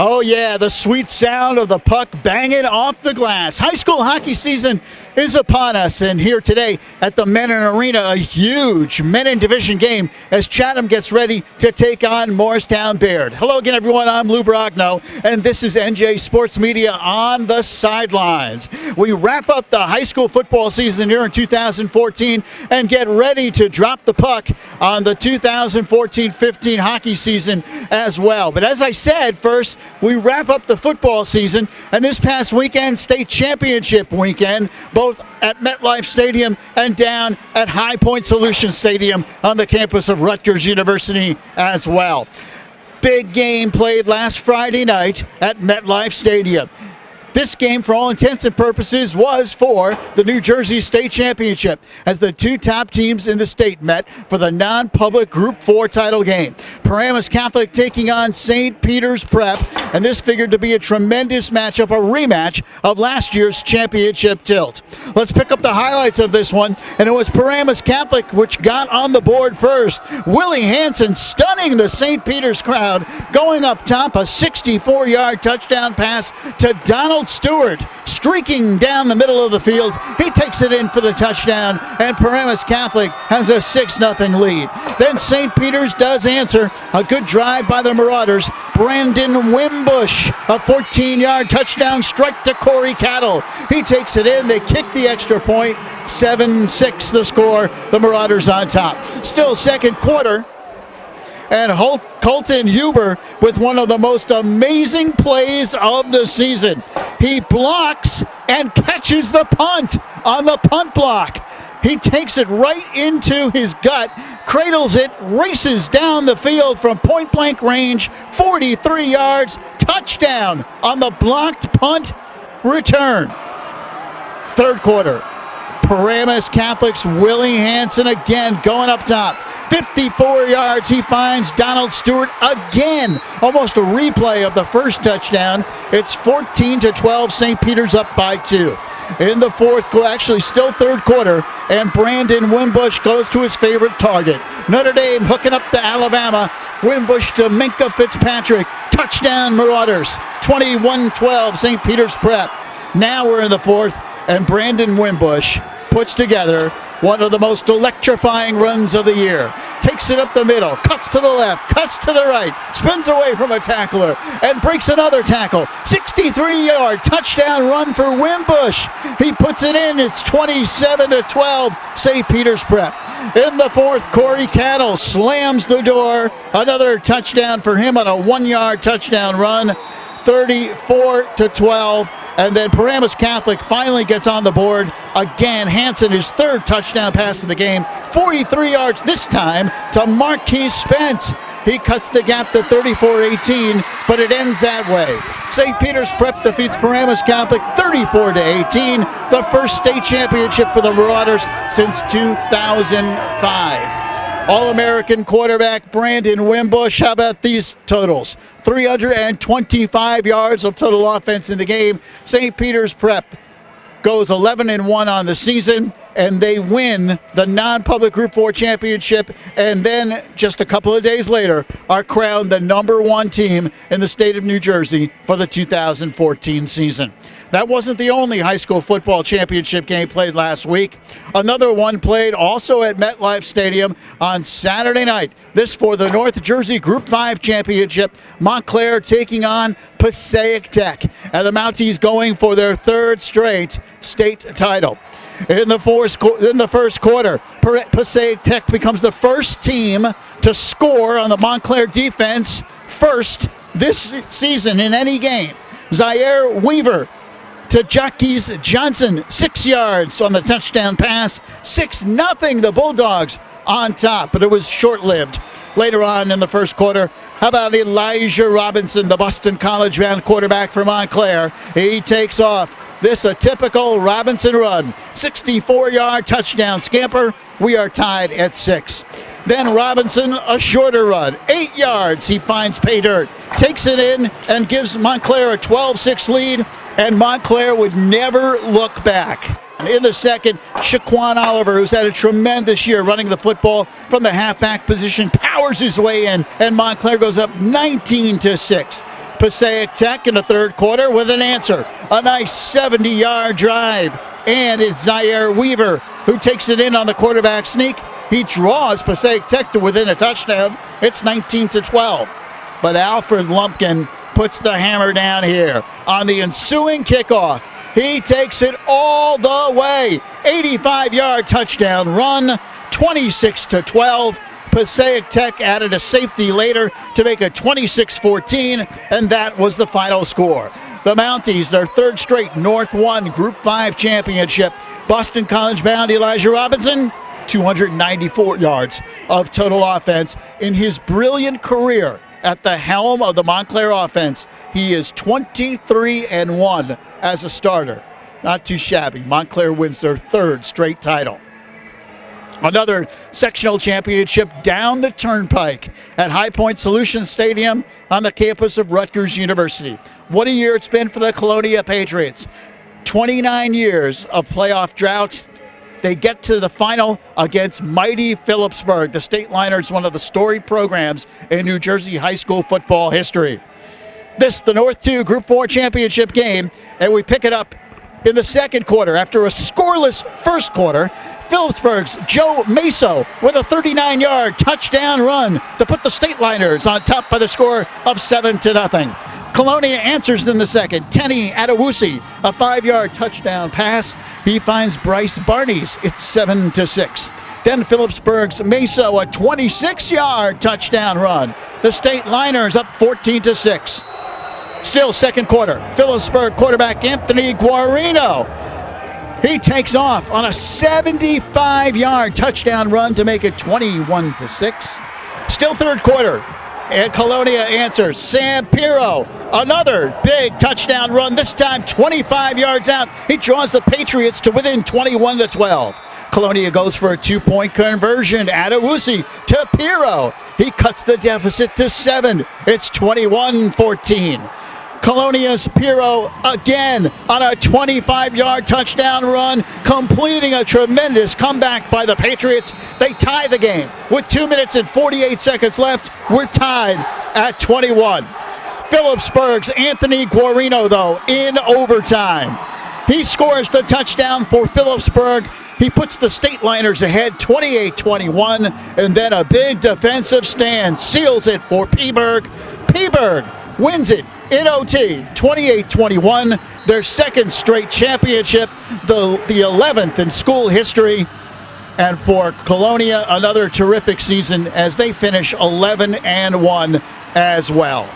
Oh yeah, the sweet sound of the puck banging off the glass. High school hockey season is upon us, and here today at the Menin Arena, a huge Menin Division game as Chatham gets ready to take on Morristown Baird. Hello again, everyone. I'm Lou Brogno, and this is NJ Sports Media on the Sidelines. We wrap up the high school football season here in 2014 and get ready to drop the puck on the 2014-15 hockey season as well. But as I said, first, we wrap up the football season, and this past weekend, state championship weekend, both at MetLife Stadium and down at High Point Solution Stadium on the campus of Rutgers University as well. Big game played last Friday night at MetLife Stadium. This game, for all intents and purposes, was for the New Jersey State Championship as the two top teams in the state met for the non-public Group 4 title game. Paramus Catholic taking on St. Peter's Prep, and this figured to be a tremendous matchup, a rematch of last year's championship tilt. Let's pick up the highlights of this one, and it was Paramus Catholic which got on the board first. Willie Hansen stunning the St. Peter's crowd, going up top, a 64-yard touchdown pass to Donald Stewart, streaking down the middle of the field. He takes it in for the touchdown, and Paramus Catholic has a 6-0 lead. Then St. Peter's does answer. A good drive by the Marauders. Brandon Wimbush, a 14-yard touchdown strike to Corey Cattle. He takes it in. They kick the extra point. 7-6 the score. The Marauders on top. Still second quarter. And Colton Huber with one of the most amazing plays of the season. He blocks and catches the punt on the punt block. He takes it right into his gut, cradles it, races down the field from point-blank range, 43 yards, touchdown on the blocked punt return. Third quarter, Paramus Catholic's Willie Hansen again going up top. 54 yards, he finds Donald Stewart again. Almost a replay of the first touchdown. It's 14-12, St. Peter's up by 2. In the fourth, actually still third quarter, and Brandon Wimbush goes to his favorite target. Notre Dame hooking up to Alabama. Wimbush to Minka Fitzpatrick. Touchdown Marauders. 21-12, St. Peter's Prep. Now we're in the fourth, and Brandon Wimbush puts together one of the most electrifying runs of the year. Takes it up the middle, cuts to the left, cuts to the right, spins away from a tackler, and breaks another tackle. 63-yard touchdown run for Wimbush. He puts it in. It's 27-12, St. Peter's Prep. In the fourth, Corey Cattle slams the door. Another touchdown for him on a 1-yard touchdown run. 34-12. And then Paramus Catholic finally gets on the board. Again, Hansen, his third touchdown pass of the game. 43 yards this time to Marquise Spence. He cuts the gap to 34-18, but it ends that way. St. Peter's Prep defeats Paramus Catholic 34-18, the first state championship for the Marauders since 2005. All-American quarterback Brandon Wimbush. How about these totals? 325 yards of total offense in the game. St. Peter's Prep goes 11-1 on the season, and they win the non-public Group 4 championship, and then just a couple of days later are crowned the #1 team in the state of New Jersey for the 2014 season. That wasn't the only high school football championship game played last week. Another one played also at MetLife Stadium on Saturday night. This for the North Jersey Group 5 championship. Montclair taking on Passaic Tech. And the Mounties going for their third straight state title. In the first quarter, Passaic Tech becomes the first team to score on the Montclair defense first this season in any game. Zaire Weaver to Jockeys Johnson, 6 yards on the touchdown pass. 6-0 the Bulldogs on top, but it was short-lived. Later on in the first quarter, how about Elijah Robinson, the Boston College-bound quarterback for Montclair? He takes off. This a typical Robinson run. 64-yard touchdown scamper. We are tied at 6. Then Robinson, a shorter run. 8 yards. He finds pay dirt. Takes it in and gives Montclair a 12-6 lead. And Montclair would never look back. In the second, Shaquan Oliver, who's had a tremendous year running the football from the halfback position, powers his way in, and Montclair goes up 19-6. Passaic Tech in the third quarter with an answer. A nice 70-yard drive. And it's Zaire Weaver who takes it in on the quarterback sneak. He draws Passaic Tech to within a touchdown. It's 19-12. But Alfred Lumpkin puts the hammer down here on the ensuing kickoff. He takes it all the way. 85-yard touchdown run, 26-12. Passaic Tech added a safety later to make it 26-14, and that was the final score. The Mounties, their third straight North 1 Group 5 championship. Boston College bound Elijah Robinson, 294 yards of total offense. In his brilliant career at the helm of the Montclair offense, he is 23-1 as a starter. Not too shabby. Montclair wins their third straight title. Another sectional championship down the turnpike at High Point Solutions Stadium on the campus of Rutgers University. What a year it's been for the Colonia Patriots. 29 years of playoff drought. They get to the final against mighty Phillipsburg. The Stateliners, one of the storied programs in New Jersey high school football history. This, the North 2 Group 4 championship game, and we pick it up in the second quarter. After a scoreless first quarter, Phillipsburg's Joe Meso with a 39-yard touchdown run to put the Stateliners on top by the score of 7-0. Colonia answers in the second. Tenny Adewusi, a 5-yard touchdown pass. He finds Bryce Barnes. It's 7-6. Then Phillipsburg's Meso, a 26-yard touchdown run. The Stateliners up 14-6. Still second quarter. Phillipsburg quarterback Anthony Guarino. He takes off on a 75-yard touchdown run to make it 21-6. Still third quarter. And Colonia answers. Sam Pirro, another big touchdown run, this time 25 yards out. He draws the Patriots to within 21-12. Colonia goes for a 2-point conversion. Adewusi to Pirro. He cuts the deficit to 7. It's 21-14. Colonia's Pirro again on a 25-yard touchdown run, completing a tremendous comeback by the Patriots. They tie the game with 2 minutes and 48 seconds left. We're tied at 21. Phillipsburg's Anthony Guarino, though, in overtime. He scores the touchdown for Phillipsburg. He puts the Stateliners ahead 28-21, and then a big defensive stand seals it for Peaburg. Peaburg wins it in OT, 28-21, their second straight championship, the 11th in school history. And for Colonia, another terrific season as they finish 11-1 as well.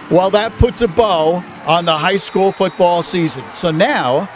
Well, that puts a bow on the high school football season. So now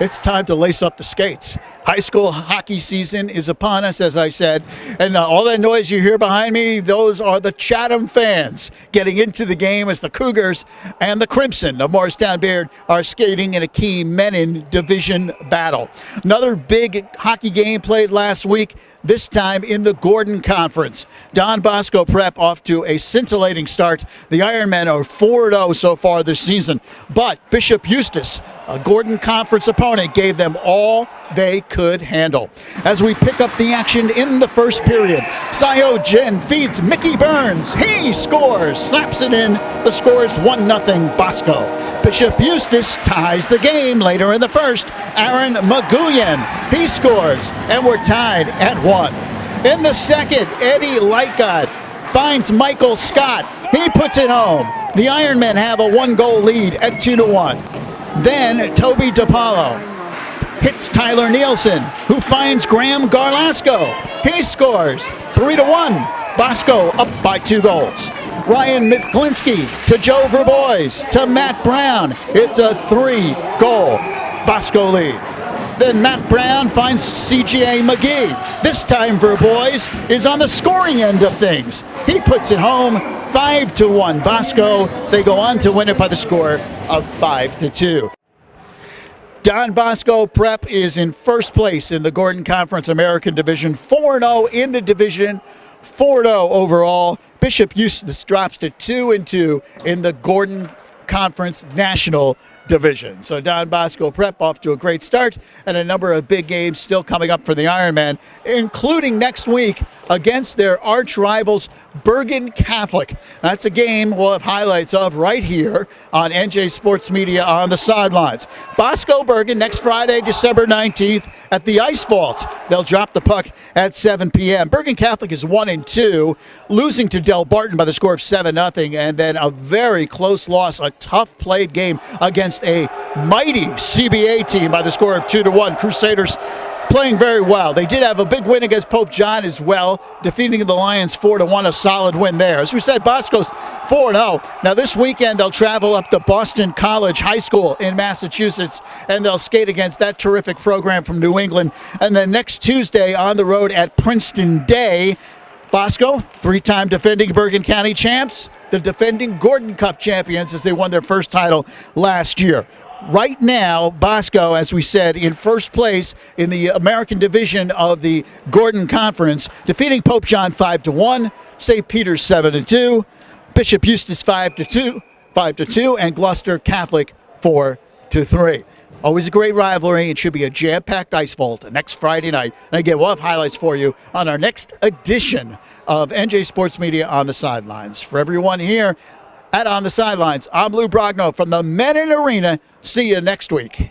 it's time to lace up the skates. High school hockey season is upon us, as I said, and all that noise you hear behind me, those are the Chatham fans getting into the game as the Cougars and the Crimson of Morristown Beard are skating in a key Menin division battle. Another big hockey game played last week, this time in the Gordon Conference. Don Bosco Prep off to a scintillating start. The Ironmen are 4-0 so far this season, but Bishop Eustis, a Gordon Conference opponent, gave them all they could handle. As we pick up the action in the first period, Sayo Jin feeds Mickey Burns. He scores, slaps it in. The score is 1-0 Bosco. Bishop Eustis ties the game later in the first. Aaron Magulian, he scores, and we're tied at 1. In the second, Eddie Lightgod finds Michael Scott. He puts it home. The Ironmen have a 1-goal lead at 2-1. Then Toby DePaulo hits Tyler Nielsen, who finds Graham Garlasco. He scores 3-1. Bosco up by 2 goals. Ryan Miklinski to Joe Verbois to Matt Brown. It's a 3-goal Bosco lead. Then Matt Brown finds CJ McGee. This time Verbois is on the scoring end of things. He puts it home, 5-1 Bosco. They go on to win it by the score of 5-2. Don Bosco Prep is in first place in the Gordon Conference American Division, 4-0 in the division, 4-0 overall. Bishop Eustis drops to 2-2 in the Gordon Conference National division. So Don Bosco Prep off to a great start, and a number of big games still coming up for the Ironman, including next week against their arch rivals, Bergen Catholic. That's a game we'll have highlights of right here on NJ Sports Media on the Sidelines. Bosco Bergen next Friday, December 19th at the Ice Vault. They'll drop the puck at 7 p.m. Bergen Catholic is 1-2, losing to Del Barton by the score of 7-0, and then a very close loss, a tough played game against a mighty CBA team by the score of 2-1. Crusaders playing very well. They did have a big win against Pope John as well, defeating the Lions 4-1, a solid win there. As we said, Bosco's 4-0. Now this weekend they'll travel up to Boston College High School in Massachusetts, and they'll skate against that terrific program from New England. And then next Tuesday on the road at Princeton Day. Bosco, three-time defending Bergen County champs, the defending Gordon Cup champions as they won their first title last year. Right now, Bosco, as we said, in first place in the American division of the Gordon Conference, defeating Pope John 5-1, St. Peter's 7-2, Bishop Eustace 5-2, and Gloucester Catholic 4-3. Always a great rivalry. It should be a jam-packed Ice Vault next Friday night. And again, we'll have highlights for you on our next edition of NJ Sports Media on the Sidelines. For everyone here at On the Sidelines, I'm Lou Brogno from the Men in Arena. See you next week.